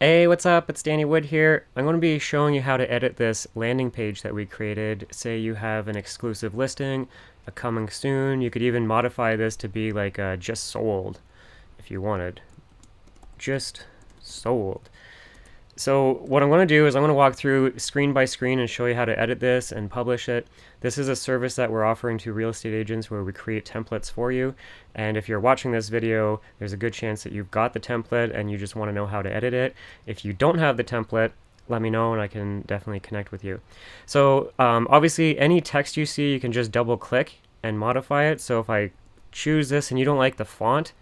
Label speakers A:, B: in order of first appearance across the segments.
A: Hey, what's up? It's Danny Wood here. I'm going to be showing you how to edit this landing page that we created. Say you have an exclusive listing, a coming soon. You could even modify this to be like just sold if you wanted. Just sold. So what I'm going to do is I'm going to walk through screen by screen and show you how to edit this and publish it. This is a service that we're offering to real estate agents where we create templates for you. And if you're watching this video, there's a good chance that you've got the template and you just want to know how to edit it. If you don't have the template, let me know and I can definitely connect with you. So obviously any text you see, you can just double click and modify it. So if I choose this and you don't like the font,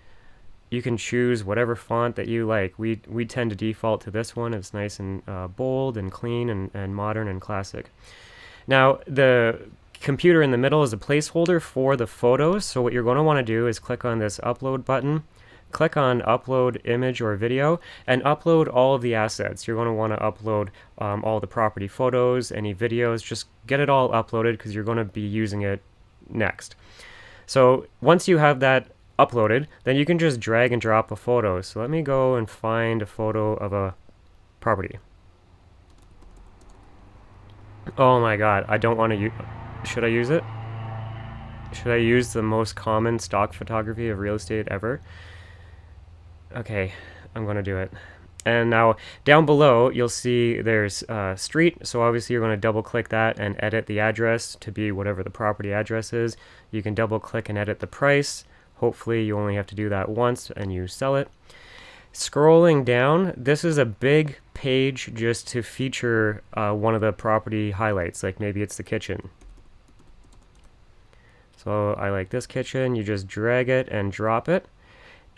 A: you can choose whatever font that you like. We tend to default to this one. It's nice and bold and clean and modern and classic. Now, the computer in the middle is a placeholder for the photos. So what you're going to want to do is click on this upload button, click on upload image or video, and upload all of the assets. You're going to want to upload all the property photos, any videos. Just get it all uploaded because you're going to be using it next. So once you have that uploaded, then you can just drag and drop a photo. So let me go and find a photo of a property. Oh my god, I don't want to use... Should I use it? Should I use the most common stock photography of real estate ever? Okay, I'm going to do it. And now down below, you'll see there's street. So obviously you're going to double click that and edit the address to be whatever the property address is. You can double click and edit the price. Hopefully you only have to do that once and you sell it. Scrolling down, this is a big page just to feature one of the property highlights, like maybe it's the kitchen. So I like this kitchen. You just drag it and drop it.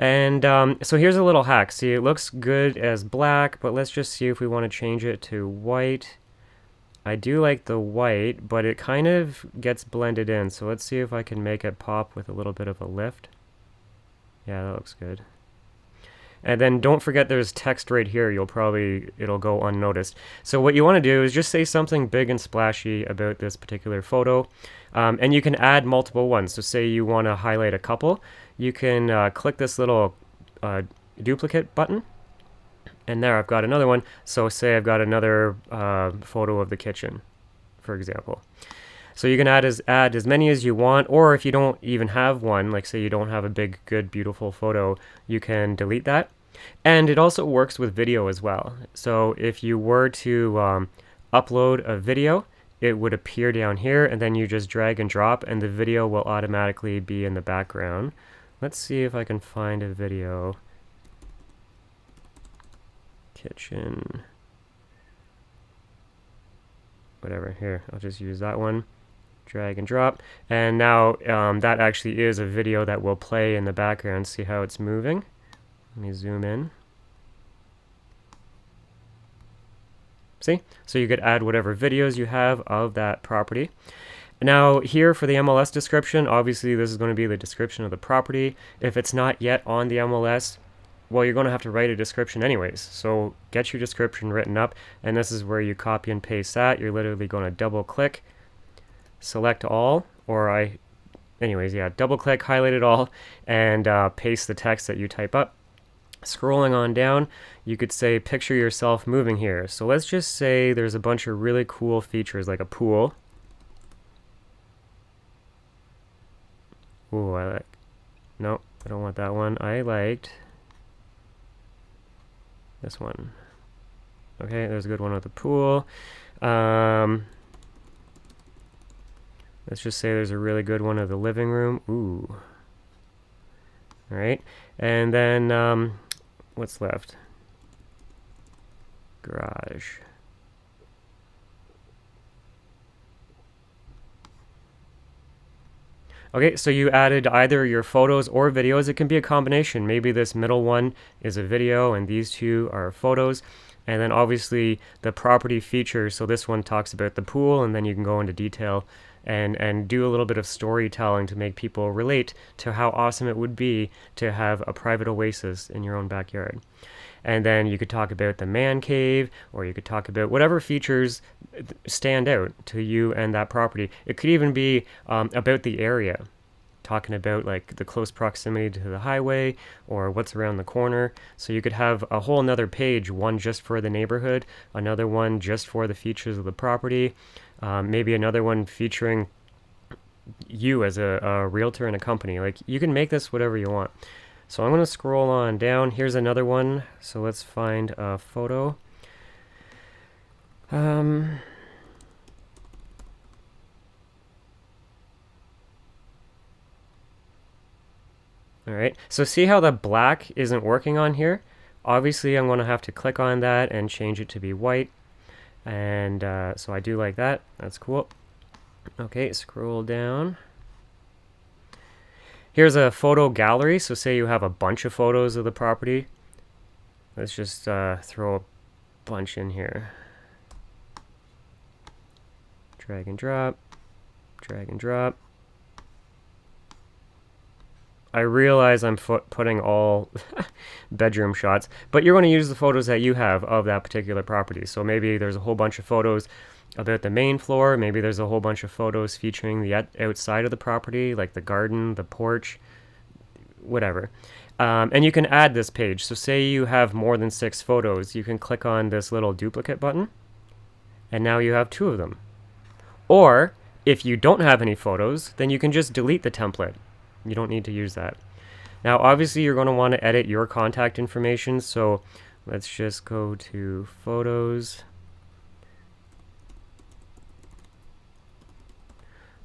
A: And so here's a little hack. See, it looks good as black, but let's just see if we want to change it to white. I do like the white, but it kind of gets blended in. So let's see if I can make it pop with a little bit of a lift. Yeah, that looks good. And then don't forget there's text right here. It'll go unnoticed. So what you want to do is just say something big and splashy about this particular photo. And you can add multiple ones. So say you want to highlight a couple. You can click this little duplicate button. And there, I've got another one. So say I've got another photo of the kitchen, for example. So you can add as many as you want, or if you don't even have one, like say you don't have a big, good, beautiful photo, you can delete that. And it also works with video as well. So if you were to upload a video, it would appear down here, and then you just drag and drop, and the video will automatically be in the background. Let's see if I can find a video. Kitchen, whatever. Here, I'll just use that one. Drag and drop, and now that actually is a video that will play in the background. See how it's moving? Let me zoom in. See? So you could add whatever videos you have of that property. Now here for the MLS description, obviously this is going to be the description of the property. If it's not yet on the MLS, well, you're going to have to write a description anyways. So get your description written up, and this is where you copy and paste that. You're literally going to double click, select all, double click, highlight it all, and paste the text that you type up. Scrolling on down, you could say picture yourself moving here. So let's just say there's a bunch of really cool features like a pool. Ooh, nope, I don't want that one. I liked this one. Okay, there's a good one with the pool. Let's just say there's a really good one of the living room. Ooh. All right, and then what's left? Garage. Okay, so you added either your photos or videos. It can be a combination. Maybe this middle one is a video and these two are photos. And then obviously the property features. So this one talks about the pool, and then you can go into detail and do a little bit of storytelling to make people relate to how awesome it would be to have a private oasis in your own backyard. And then you could talk about the man cave, or you could talk about whatever features stand out to you and that property. It could even be about the area. talking about like the close proximity to the highway or what's around the corner. So you could have a whole another page, one just for the neighborhood, another one just for the features of the property, maybe another one featuring you as a realtor in a company. Like, you can make this whatever you want. So I'm going to scroll on down. Here's another one. So let's find a photo. All right, so see how the black isn't working on here? Obviously, I'm going to have to click on that and change it to be white. And so I do like that. That's cool. Okay, scroll down. Here's a photo gallery. So say you have a bunch of photos of the property. Let's just throw a bunch in here. Drag and drop. Drag and drop. I realize I'm putting all bedroom shots, but you're going to use the photos that you have of that particular property. So maybe there's a whole bunch of photos about the main floor. Maybe there's a whole bunch of photos featuring the outside of the property, like the garden, the porch, whatever. And you can add this page. So say you have more than 6 photos, you can click on this little duplicate button, and now you have 2 of them. Or if you don't have any photos, then you can just delete the template. You don't need to use that. Now, obviously, you're going to want to edit your contact information. So let's just go to photos.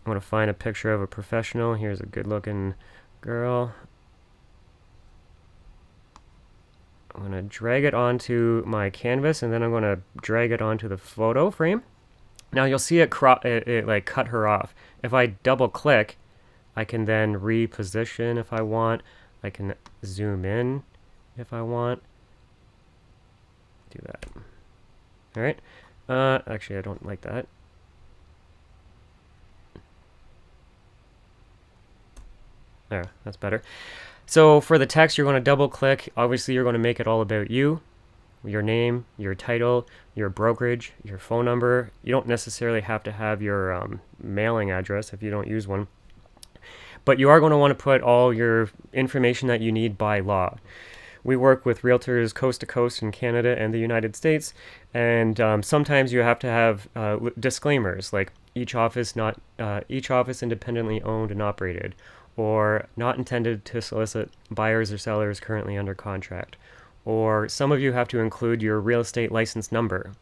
A: I'm going to find a picture of a professional. Here's a good looking girl. I'm going to drag it onto my canvas, and then I'm going to drag it onto the photo frame. Now you'll see it like cut her off. If I double click, I can then reposition if I want. I can zoom in if I want. Do that. All right. Actually, I don't like that. There, that's better. So for the text, you're going to double click. Obviously, you're going to make it all about you. Your name, your title, your brokerage, your phone number. You don't necessarily have to have your mailing address if you don't use one. But you are going to want to put all your information that you need by law. We work with realtors coast to coast in Canada and the United States, and sometimes you have to have disclaimers like each office independently owned and operated, or not intended to solicit buyers or sellers currently under contract, or some of you have to include your real estate license number.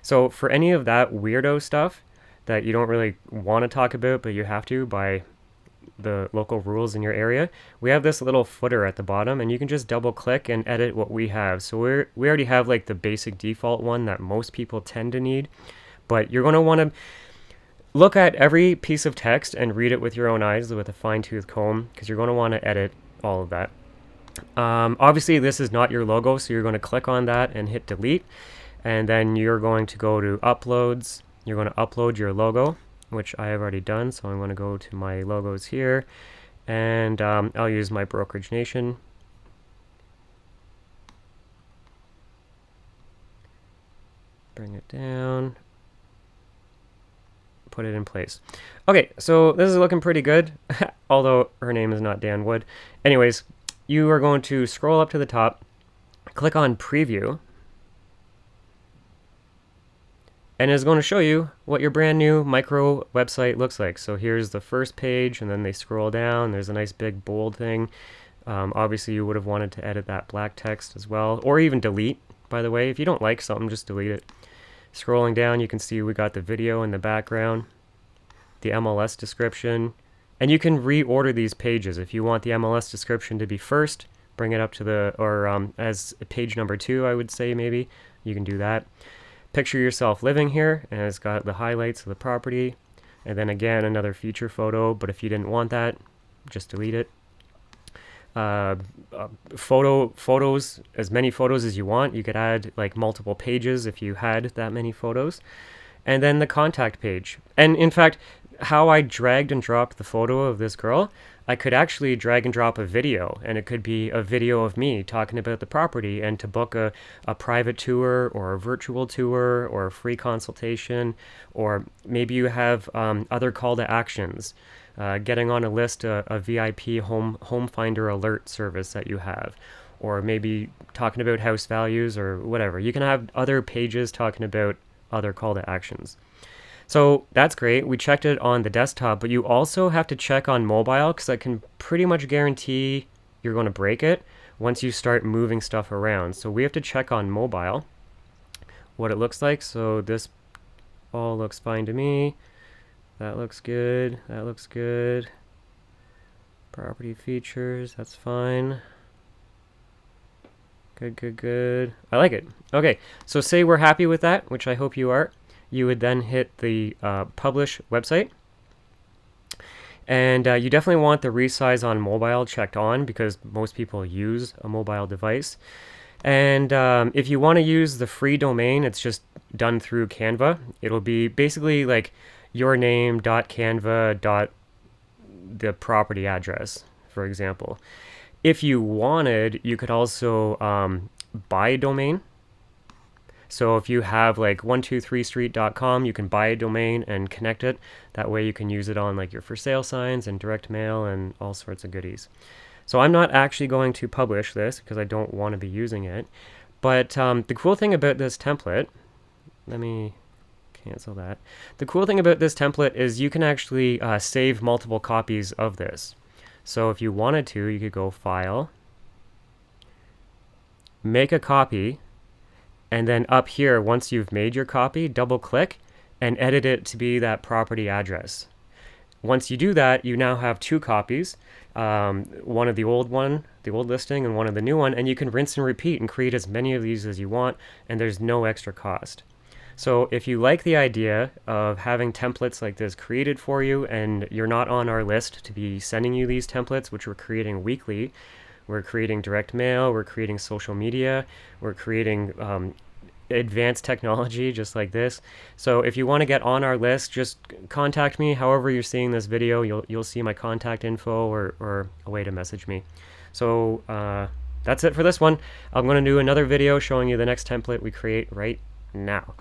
A: So for any of that weirdo stuff that you don't really want to talk about but you have to by the local rules in your area, we have this little footer at the bottom, and you can just double click and edit what we have. So we already have like the basic default one that most people tend to need, but you're going to want to look at every piece of text and read it with your own eyes with a fine-tooth comb, because you're going to want to edit all of that. Obviously this is not your logo, so you're going to click on that and hit delete, and then you're going to go to uploads. You're going to upload your logo, which I have already done. So I'm going to go to my logos here, and I'll use my Brokerage Nation. Bring it down, put it in place. Okay, so this is looking pretty good, although her name is not Dan Wood. Anyways, you are going to scroll up to the top, click on Preview, and it's going to show you what your brand new micro website looks like. So here's the first page, and then they scroll down. There's a nice big bold thing. Obviously, you would have wanted to edit that black text as well, or even delete, by the way. If you don't like something, just delete it. Scrolling down, you can see we got the video in the background, the MLS description, and you can reorder these pages. If you want the MLS description to be first, bring it up to the, or as page number 2, I would say maybe. You can do that. Picture yourself living here, and it's got the highlights of the property, and then again another feature photo, but if you didn't want that, just delete it. Photos, as many photos as you want. You could add like multiple pages if you had that many photos. And then the contact page. And in fact, how I dragged and dropped the photo of this girl, I could actually drag and drop a video, and it could be a video of me talking about the property, and to book a private tour or a virtual tour or a free consultation, or maybe you have other call to actions. getting on a list, a VIP home finder alert service that you have, or maybe talking about house values or whatever. You can have other pages talking about other call to actions. So that's great. We checked it on the desktop, but you also have to check on mobile, because I can pretty much guarantee you're going to break it once you start moving stuff around. So we have to check on mobile what it looks like. So this all looks fine to me. That looks good. That looks good. Property features, that's fine. Good, good, good. I like it. Okay, so say we're happy with that, which I hope you are. You would then hit the publish website. And you definitely want the resize on mobile checked on, because most people use a mobile device. And if you want to use the free domain, it's just done through Canva. It'll be basically like yourname.canva. The property address, for example. If you wanted, you could also buy a domain. So if you have like 123street.com, you can buy a domain and connect it. That way you can use it on like your for sale signs and direct mail and all sorts of goodies. So I'm not actually going to publish this because I don't want to be using it. But the cool thing about this template, let me cancel that. The cool thing about this template is you can actually save multiple copies of this. So if you wanted to, you could go File, make a copy, and then up here, once you've made your copy, double click and edit it to be that property address. Once you do that, you now have two copies, one of the old listing, and one of the new one, and you can rinse and repeat and create as many of these as you want, and there's no extra cost. So if you like the idea of having templates like this created for you, and you're not on our list to be sending you these templates, which we're creating weekly, we're creating direct mail, we're creating social media, we're creating advanced technology just like this. So if you want to get on our list, just contact me. However you're seeing this video, you'll see my contact info or a way to message me. So that's it for this one. I'm going to do another video showing you the next template we create right now.